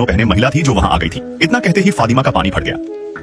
No पहने महिला थी जो वहां आ गई थी। इतना कहते ही फातिमा का पानी फट गया।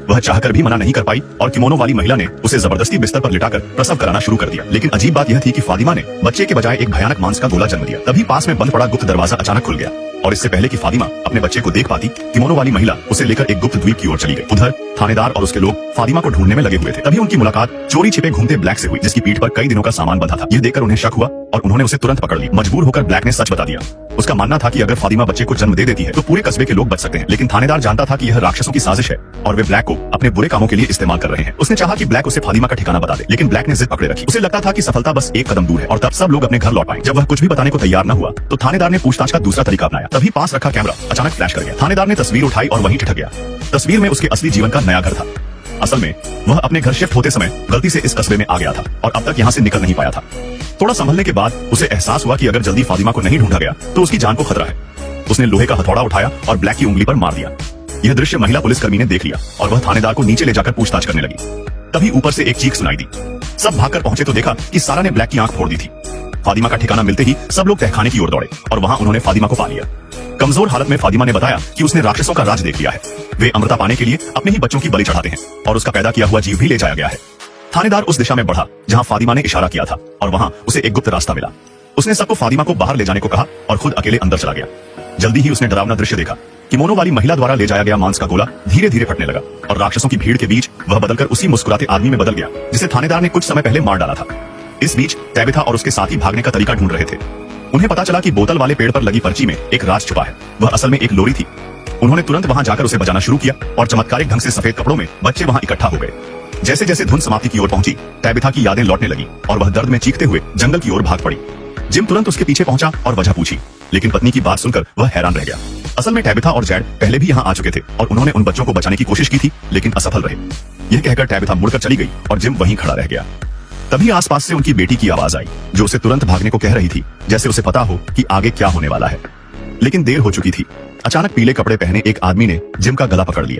वह चाहकर भी मना नहीं कर पाई और किमोनो वाली महिला ने उसे जबरदस्ती बिस्तर पर लिटाकर प्रसव कराना शुरू कर दिया। लेकिन अजीब बात यह थी कि फातिमा ने बच्चे के बजाय एक भयानक मांस का गोला जन्म दिया। तभी पास में बंद पड़ा गुप्त दरवाजा अचानक खुल गया और इससे पहले कि फातिमा अपने बच्चे को देख पाती, किमोनो वाली महिला उसे लेकर एक गुप्त द्वीप की ओर चली गई। उधर थानेदार और उसके लोग फातिमा को ढूंढने में लगे हुए थे। तभी उनकी मुलाकात चोरी छिपे घूमते ब्लैक से हुई, जिसकी पीठ पर कई दिनों का सामान बंधा था। यह देखकर उन्हें शक हुआ और उन्होंने उसे तुरंत पकड़ लिया। मजबूर होकर ब्लैक ने सच बता दिया। उसका मानना था कि अगर फातिमा बच्चे को जन्म दे देती है तो पूरे कस्बे के लोग बच सकते हैं। लेकिन थानेदार जानता था कि यह राक्षसों की साजिश है और वे ब्लैक को अपने बुरे कामों के लिए इस्तेमाल कर रहे हैं। उसने चाहा कि ब्लैक उसे फातिमा का ठिकाना बता दे, लेकिन ब्लैक ने जिद पकड़े रखी। उसे लगता था कि सफलता बस एक कदम दूर है और तब सब लोग अपने घर लौट आए। जब वह कुछ भी बताने को तैयार न हुआ तो थानेदार ने पूछताछ का दूसरा तरीका अपनाया। तभी पास रखा कैमरा अचानक फ्लैश कर गया। थानेदार ने तस्वीर उठाई और वहीं ठिठक गया। तस्वीर में उसके असली जीवन का नया घर था। असल में वह अपने घर शिफ्ट होते समय गलती से इस कस्बे में आ गया था और अब तक यहाँ से निकल नहीं पाया था। थोड़ा संभलने के बाद उसे एहसास हुआ कि अगर जल्दी फातिमा को नहीं ढूंढा गया तो उसकी जान को खतरा है। उसने लोहे का हथौड़ा उठाया और ब्लैक की उंगली पर मार दिया। यह दृश्य महिला पुलिसकर्मी ने देख लिया और वह थानेदार को नीचे ले जाकर पूछताछ करने लगी। तभी ऊपर से एक चीख सुनाई दी। सब भागकर पहुंचे तो देखा कि सारा ने ब्लैक की आंख फोड़ दी थी। फातिमा का ठिकाना मिलते ही सब लोग तहखाने की ओर दौड़े और वहां उन्होंने फातिमा को पा लिया। कमजोर हालत में फातिमा ने बताया कि उसने राक्षसों का राज देख लिया है। वे अमृता पाने के लिए अपने ही बच्चों की बलि चढ़ाते हैं और उसका पैदा किया हुआ जीव भी ले जाया गया है। थानेदार उस दिशा में बढ़ा जहां फातिमा ने इशारा किया था और वहां उसे एक गुप्त रास्ता मिला। उसने सबको फातिमा को बाहर ले जाने को कहा और खुद अकेले अंदर चला गया। जल्दी ही उसने डरावना दृश्य देखा। किमोनो वाली महिला द्वारा ले जाया गया मांस का गोला धीरे धीरे फटने लगा और राक्षसों की भीड़ के बीच वह बदलकर उसी मुस्कुराते आदमी में बदल गया जिसे थानेदार ने कुछ समय पहले मार डाला था। इस बीच टैबिथा और उसके साथी भागने का तरीका ढूंढ रहे थे। उन्हें पता चला कि बोतल वाले पेड़ पर लगी पर्ची में एक राज छुपा है। वह असल में एक लोरी थी। उन्होंने तुरंत वहां जाकर उसे बजाना शुरू किया और चमत्कारिक ढंग से सफेद कपड़ों में बच्चे वहां इकट्ठा हो गए। जैसे जैसे धुन समाप्ति की ओर पहुंची, टैबिथा की यादें लौटने लगी और वह दर्द में चीखते हुए जंगल की ओर भाग पड़ी। जिम तुरंत उसके पीछे पहुंचा और वजह पूछी, लेकिन पत्नी की बात सुनकर वह हैरान रह गया। असल में टैबिथा और जैड पहले भी यहाँ आ चुके थे और उन्होंने उन बच्चों को बचाने की कोशिश की थी, लेकिन असफल रहे। यह कहकर टैबिथा मुड़कर चली गई और जिम वहीं खड़ा रह गया। तभी आसपास से उनकी बेटी की आवाज आई जो उसे तुरंत भागने को कह रही थी, जैसे उसे पता हो कि आगे क्या होने वाला है। लेकिन देर हो चुकी थी। अचानक पीले कपड़े पहने एक आदमी ने जिम का गला पकड़ लिया।